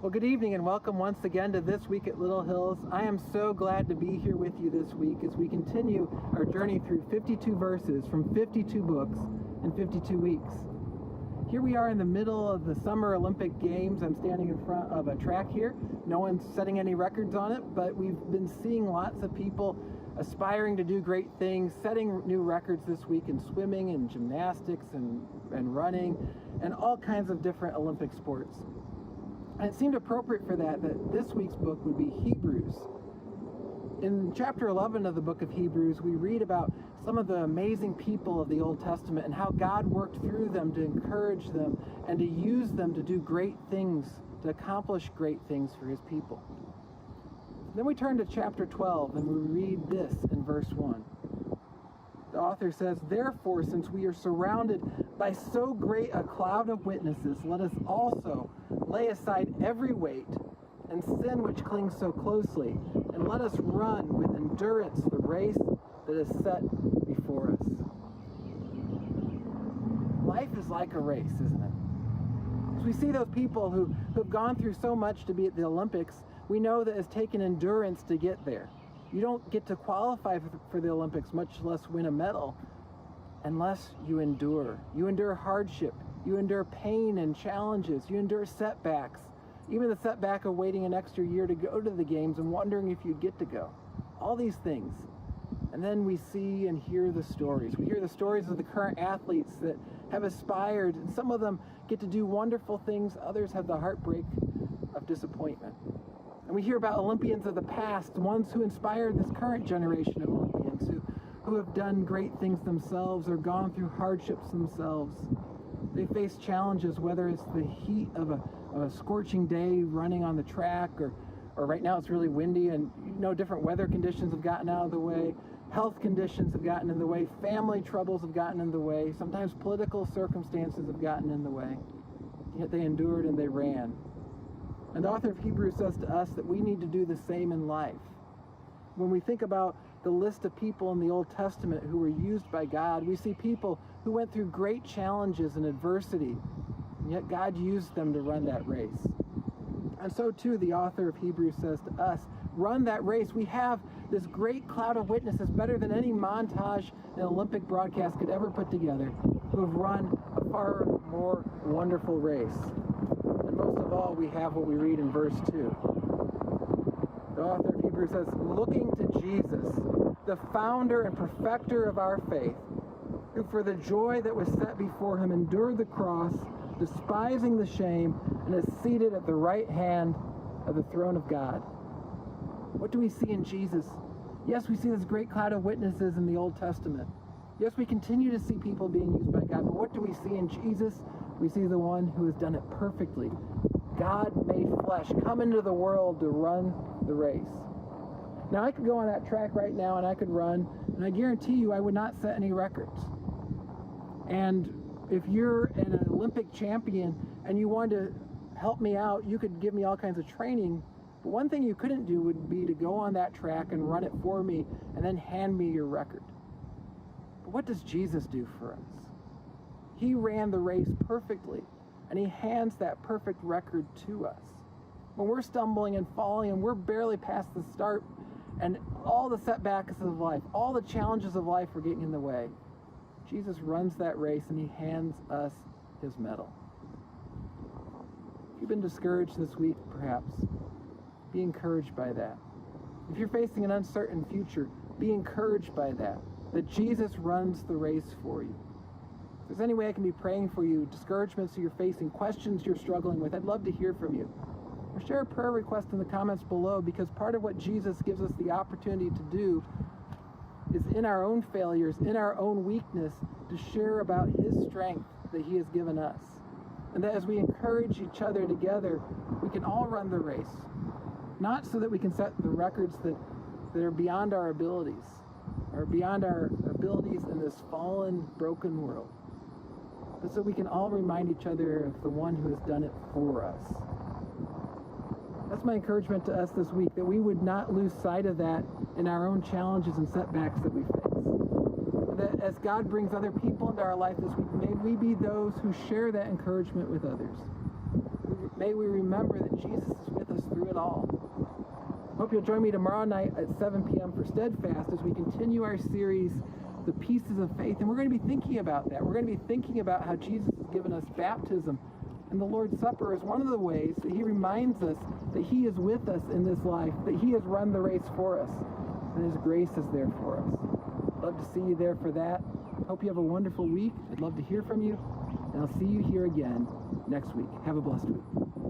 Well, good evening and welcome once again to This Week at Little Hills. I am so glad to be here with you this week as we continue our journey through 52 verses from 52 books in 52 weeks. Here we are in the middle of the Summer Olympic Games. I'm standing in front of a track here. No one's setting any records on it, but we've been seeing lots of people aspiring to do great things, setting new records this week in swimming and gymnastics and running and all kinds of different Olympic sports. And it seemed appropriate for that this week's book would be Hebrews. In chapter 11 of the book of Hebrews, we read about some of the amazing people of the Old Testament and how God worked through them to encourage them and to use them to do great things, to accomplish great things for his people. Then we turn to chapter 12 and we read this in verse 1. The author says, "Therefore, since we are surrounded by so great a cloud of witnesses, let us also lay aside every weight and sin which clings so closely, and let us run with endurance the race that is set before us." Life is like a race, isn't it? As we see those people who have gone through so much to be at the Olympics, we know that it's taken endurance to get there. You don't get to qualify for the Olympics, much less win a medal, unless you endure. You endure hardship. You endure pain and challenges. You endure setbacks. Even the setback of waiting an extra year to go to the games and wondering if you'd get to go. All these things. And then we see and hear the stories. We hear the stories of the current athletes that have aspired, and some of them get to do wonderful things. Others have the heartbreak of disappointment. And we hear about Olympians of the past, ones who inspired this current generation of Olympians who have done great things themselves or gone through hardships themselves. They face challenges, whether it's the heat of a scorching day running on the track, or right now it's really windy and different weather conditions have gotten out of the way. Health conditions have gotten in the way. Family troubles have gotten in the way. Sometimes political circumstances have gotten in the way. Yet they endured and they ran. And the author of Hebrews says to us that we need to do the same in life. When we think about the list of people in the Old Testament who were used by God, we see people who went through great challenges and adversity, and yet God used them to run that race. And so too, the author of Hebrews says to us, run that race. We have this great cloud of witnesses, better than any montage an Olympic broadcast could ever put together, who have run a far more wonderful race. And most of all, we have what we read in verse 2. The author of Hebrews says, "Looking to Jesus, the founder and perfecter of our faith, who for the joy that was set before him endured the cross, despising the shame, and is seated at the right hand of the throne of God." What do we see in Jesus? Yes, we see this great cloud of witnesses in the Old Testament. Yes, we continue to see people being used by God, but what do we see in Jesus? We see the one who has done it perfectly. God made flesh, come into the world to run the race. Now, I could go on that track right now and I could run, and I guarantee you I would not set any records. And if you're an Olympic champion and you wanted to help me out, you could give me all kinds of training. But one thing you couldn't do would be to go on that track and run it for me and then hand me your record. But what does Jesus do for us? He ran the race perfectly, and he hands that perfect record to us. When we're stumbling and falling and we're barely past the start, and all the setbacks of life, all the challenges of life are getting in the way, Jesus runs that race and he hands us his medal. If you've been discouraged this week, perhaps, be encouraged by that. If you're facing an uncertain future, be encouraged by that Jesus runs the race for you. If there's any way I can be praying for you, discouragements you're facing, questions you're struggling with, I'd love to hear from you. Or share a prayer request in the comments below, because part of what Jesus gives us the opportunity to do is in our own failures, in our own weakness, to share about his strength that he has given us. And that as we encourage each other together, we can all run the race. Not so that we can set the records that are beyond our abilities, or beyond our abilities in this fallen, broken world, but so we can all remind each other of the one who has done it for us. That's my encouragement to us this week, that we would not lose sight of that in our own challenges and setbacks that we face. That as God brings other people into our life this week, may we be those who share that encouragement with others. May we remember that Jesus is with us through it all. Hope you'll join me tomorrow night at 7 p.m. for Steadfast as we continue our series, The Pieces of Faith. And we're going to be thinking about that. We're going to be thinking about how Jesus has given us baptism. And the Lord's Supper is one of the ways that he reminds us that he is with us in this life, that he has run the race for us, and his grace is there for us. Love to see you there for that. Hope you have a wonderful week. I'd love to hear from you, and I'll see you here again next week. Have a blessed week.